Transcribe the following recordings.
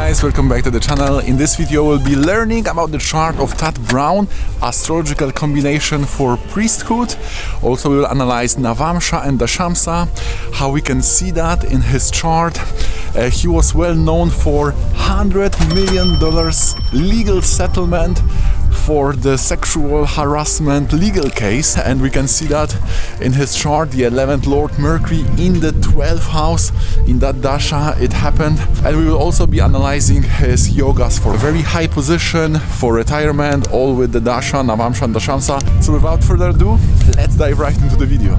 guys, welcome back to the channel. In this video we'll be learning about the chart of Tad Brown, astrological combination for priesthood. Also we will analyze navamsha and dashamsa, how we can see that in his chart. He was well known for $100 million legal settlement for the sexual harassment legal case, and we can see that in his chart, the 11th Lord Mercury in the 12th house, in that dasha it happened. And we will also be analyzing his yogas for a very high position, for retirement, all with the dasha, navamsha and dashamsa. So without further ado, let's dive right into the video.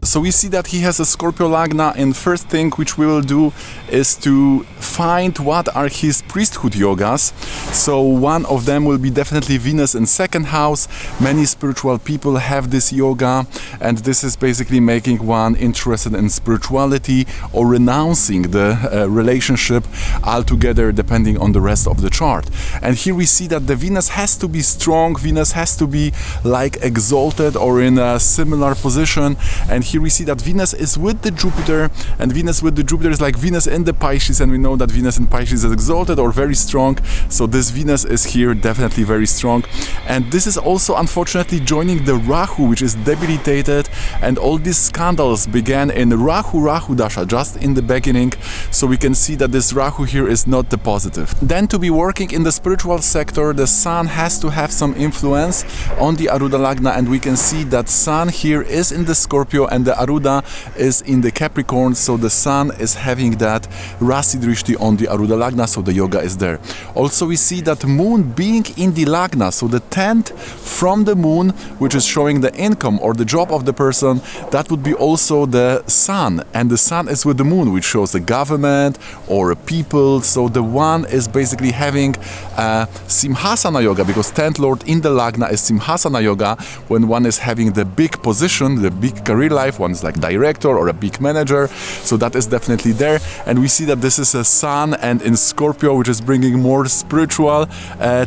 So we see that he has a Scorpio Lagna, and first thing which we will do is to find what are his priesthood yogas. So one of them will be definitely Venus in second house. Many spiritual people have this yoga, and this is basically making one interested in spirituality or renouncing the relationship altogether, depending on the rest of the chart. And here we see that the Venus has to be strong, Venus has to be like exalted or in a similar position. And here we see that Venus is with the Jupiter, and Venus with the Jupiter is like Venus in the Pisces, and we know that Venus in Pisces is exalted or very strong. So this Venus is here definitely very strong. And this is also unfortunately joining the Rahu, which is debilitated, and all these scandals began in Rahu Dasha, just in the beginning. So we can see that this Rahu here is not the positive. Then to be working in the spiritual sector, the Sun has to have some influence on the Aruda Lagna, and we can see that Sun here is in the Scorpio and the Aruda is in the Capricorn, so the Sun is having that Rasi Drishti on the Aruda Lagna, so the yoga is there. Also we see that Moon being in the Lagna, so the 10th from the Moon, which is showing the income or the job of the person, that would be also the Sun, and the Sun is with the Moon, which shows the government or a people. So the one is basically having Simhasana yoga, because 10th Lord in the Lagna is Simhasana yoga, when one is having the big position, the big career life, one is like director or a big manager. So that is definitely there. And we see that this is a Sun and in Scorpio, which is bringing more spiritual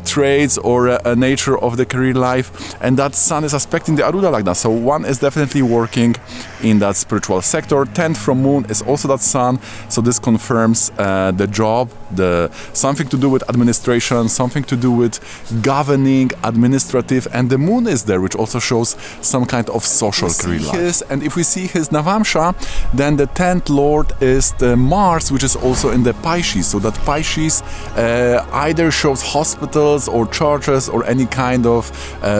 traits or a nature of the career life, and that Sun is aspecting the Aruda Lagna, so one is definitely working in that spiritual sector. 10th from Moon is also that Sun, so this confirms the job, something to do with administration, something to do with governing, administrative, and the Moon is there, which also shows some kind of social career life. And if we see his navamsha, then the 10th Lord is the Mars, which is also in the Pisces, so that Pisces either shows hospitals or churches or any kind of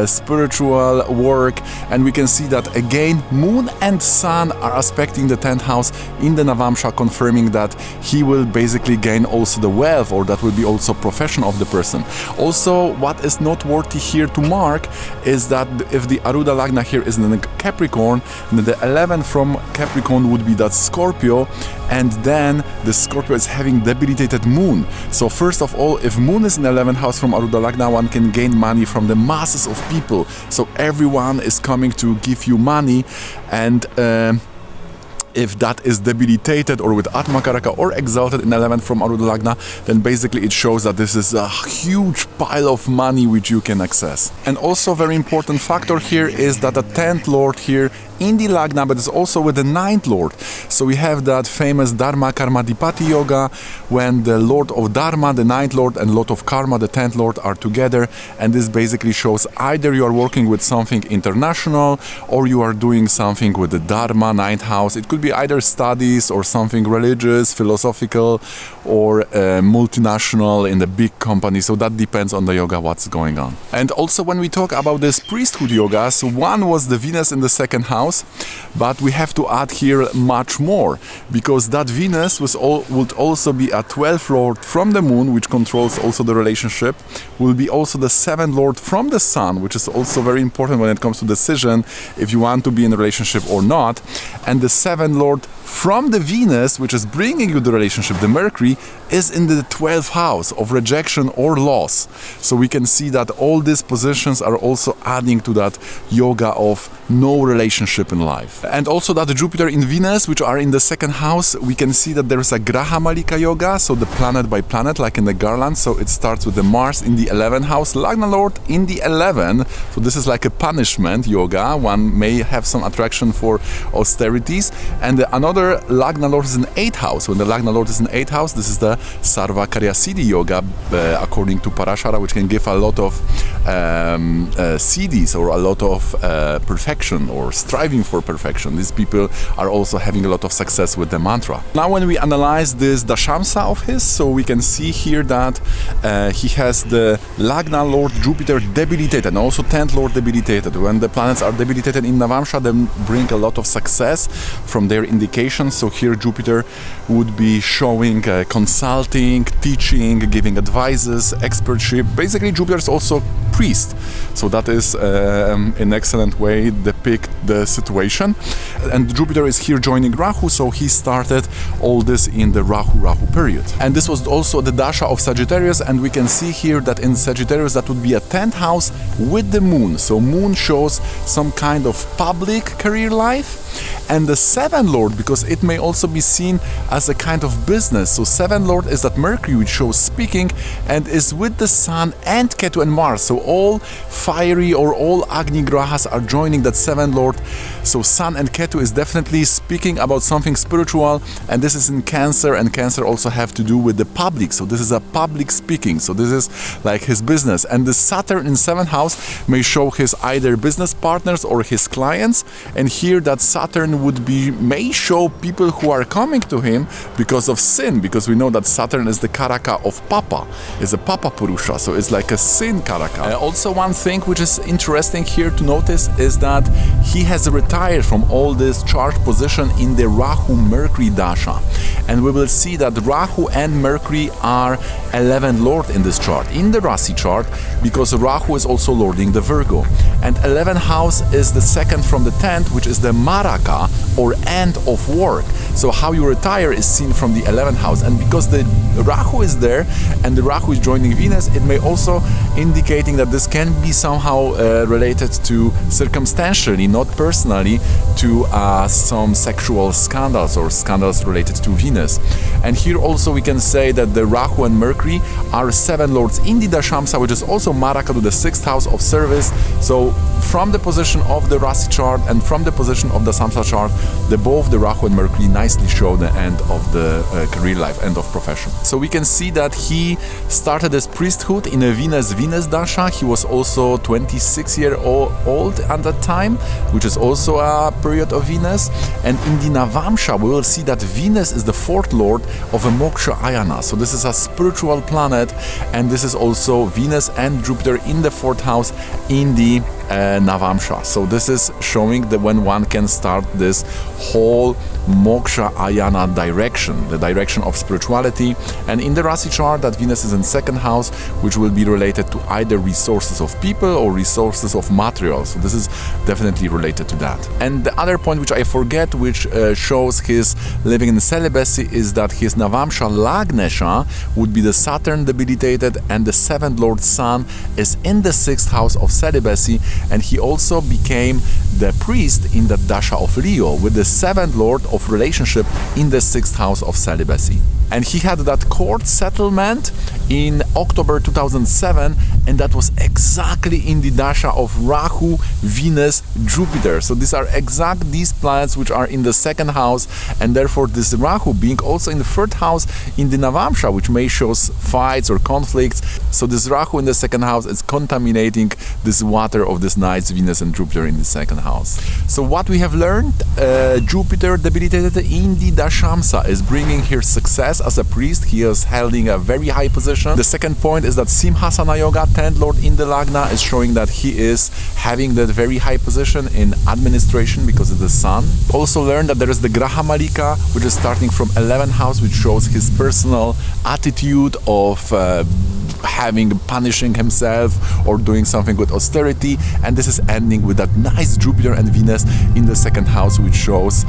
spiritual work. And we can see that again Moon and Sun are aspecting the 10th house in the navamsha, confirming that he will basically gain also the wealth, or that will be also profession of the person. Also what is noteworthy here to mark is that if the Aruda Lagna here is in the Capricorn, then the 11th from Capricorn would be that Scorpio, and then the Scorpio is having debilitated Moon. So first of all, if Moon is in the 11th house from Aruda Lagna, one can gain money from the masses of people. So everyone is coming to give you money, and if that is debilitated or with Atma Karaka or exalted in 11th from Aruda Lagna, then basically it shows that this is a huge pile of money which you can access. And also very important factor here is that the 10th Lord here in the Lagna, but it's also with the 9th Lord. So we have that famous Dharma Karma Dipati yoga, when the Lord of Dharma, the 9th Lord, and Lord of Karma, the 10th Lord, are together. And this basically shows either you are working with something international, or you are doing something with the Dharma 9th house. It could be either studies or something religious, philosophical, or multinational in the big company. So that depends on the yoga what's going on. And also when we talk about this priesthood yoga, so one was the Venus in the second house, but we have to add here much more, because that Venus would also be a 12th Lord from the Moon, which controls also the relationship, will be also the 7th Lord from the Sun, which is also very important when it comes to decision if you want to be in a relationship or not, and the 7th Lord from the Venus, which is bringing you the relationship, the Mercury, is in the 12th house of rejection or loss. So we can see that all these positions are also adding to that yoga of no relationship in life. And also that Jupiter in Venus, which are in the second house, we can see that there is a Graha Malika yoga, so the planet by planet, like in the Garland. So it starts with the Mars in the 11th house, Lagna Lord in the 11th. So this is like a punishment yoga. One may have some attraction for austerities. And another Jupiter Lagna Lord is in 8th house. When the Lagna Lord is in 8th house, this is the Sarva Karya Siddhi Yoga, according to Parashara, which can give a lot of siddhis or a lot of perfection or striving for perfection. These people are also having a lot of success with the mantra. Now when we analyze this dashamsa of his, so we can see here that he has the Lagna Lord Jupiter debilitated and also 10th Lord debilitated. When the planets are debilitated in Navamsha, they bring a lot of success from their indications. So here Jupiter would be showing consulting, teaching, giving advices, expertship. Basically Jupiter is also priest. So that is an excellent way depict the situation. And Jupiter is here joining Rahu, so he started all this in the Rahu period. And this was also the dasha of Sagittarius, and we can see here that in Sagittarius that would be a 10th house with the moon. So moon shows some kind of public career life. And the 7th Lord, because it may also be seen as a kind of business. So 7th Lord is that Mercury, which shows speaking, and is with the Sun and Ketu and Mars. So all fiery or all Agni Grahas are joining that 7th Lord. So Sun and Ketu is definitely speaking about something spiritual, and this is in Cancer, and Cancer also have to do with the public. So this is a public speaking. So this is like his business. And the Saturn in 7th house may show his either business partners or his clients. And here that Saturn may show people who are coming to him because of sin, because we know that Saturn is the karaka of Papa, is a Papa Purusha, so it's like a sin karaka. Also one thing which is interesting here to notice is that he has retired from all this charged position in the Rahu Mercury dasha, and we will see that Rahu and Mercury are 11th Lord in this chart, in the Rasi chart, because Rahu is also lording the Virgo, and 11th house is the second from the 10th, which is the Maraka, or end of work. So how you retire is seen from the 11th house, and because the Rahu is there and the Rahu is joining Venus, it may also indicating that this can be somehow related to circumstantially, not personally, to some sexual scandals or scandals related to Venus. And here also we can say that the Rahu and Mercury are 7 lords in the Dashamsa, which is also Maraka to the 6th house of service. So from the position of the Rasi chart and from the position of the Samsa chart, both the Rahu and Mercury nicely show the end of the career life, end of profession. So we can see that he started as priesthood in a Venus dasha. He was also 26 years old at that time, which is also a period of Venus. And in the Navamsha, we will see that Venus is the 4th lord of a moksha ayana. So this is a spiritual planet, and this is also Venus and Jupiter in the 4th house in the Navamsha. So this is showing that when one can start this whole moksha ayana direction, the direction of spirituality. And in the Rasi chart, that Venus is in 2nd house, which will be related to either resources of people or resources of materials. So this is definitely related to that. And the other point which I forget, which shows his living in celibacy, is that his Navamsha Lagnesha would be the Saturn debilitated, and the 7th Lord Sun is in the 6th house of celibacy, and he also became the priest in the dasha of Leo with the 7th Lord of relationship in the 6th house of celibacy. And he had that court settlement in October 2007, and that was exactly in the dasha of Rahu, Venus, Jupiter. So these are exact these planets which are in the 2nd house, and therefore this Rahu being also in the 3rd house in the Navamsha, which may show fights or conflicts. So this Rahu in the 2nd house is contaminating this water of this night's Venus and Jupiter in the 2nd house. So what we have learned, Jupiter debilitated in the Dashamsa is bringing here success as a priest. He is holding a very high position. The second point is that Simhasana Yoga, 10th Lord in the Lagna, is showing that he is having that very high position in administration because of the sun. Also learned that there is the Graha Malika, which is starting from 11th house, which shows his personal attitude of punishing himself or doing something with austerity, and this is ending with that nice Jupiter and Venus in the 2nd house, which shows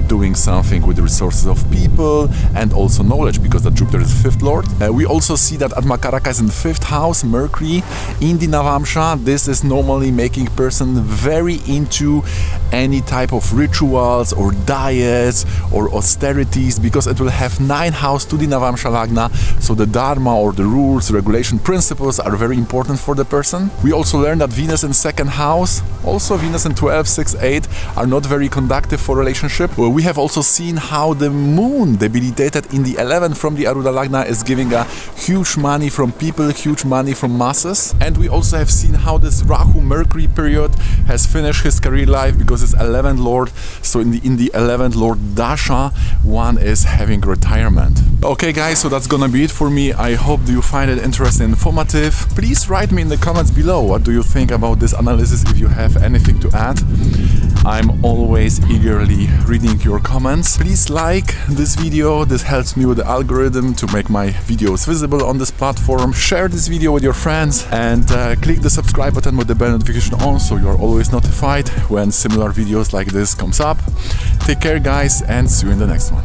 doing something with the resources of people and also knowledge, because that Jupiter is 5th lord. We also see that Atmakaraka is in 5th house, Mercury in the Navamsha. This is normally making person very into any type of rituals or diets or austerities, because it will have 9th house to the Navamsha Lagna, so the dharma or the rules, regulations self-regulation principles are very important for the person. We also learned that Venus in second house, also Venus in 12, 6, 8 are not very conducive for relationship. Well, we have also seen how the moon debilitated in the 11th from the Aruda Lagna is giving a huge money from people, huge money from masses. And we also have seen how this Rahu Mercury period has finished his career life because it's 11th Lord. So in the 11th Lord Dasha, one is having retirement. Okay guys, so that's gonna be it for me. I hope you find it interesting and informative. Please write me in the comments below what do you think about this analysis, if you have anything to add. I'm always eagerly reading your comments. Please like this video, this helps me with the algorithm to make my videos visible on this platform. Share this video with your friends and click the subscribe button with the bell notification on so you're always notified when similar videos like this comes up. Take care guys and see you in the next one.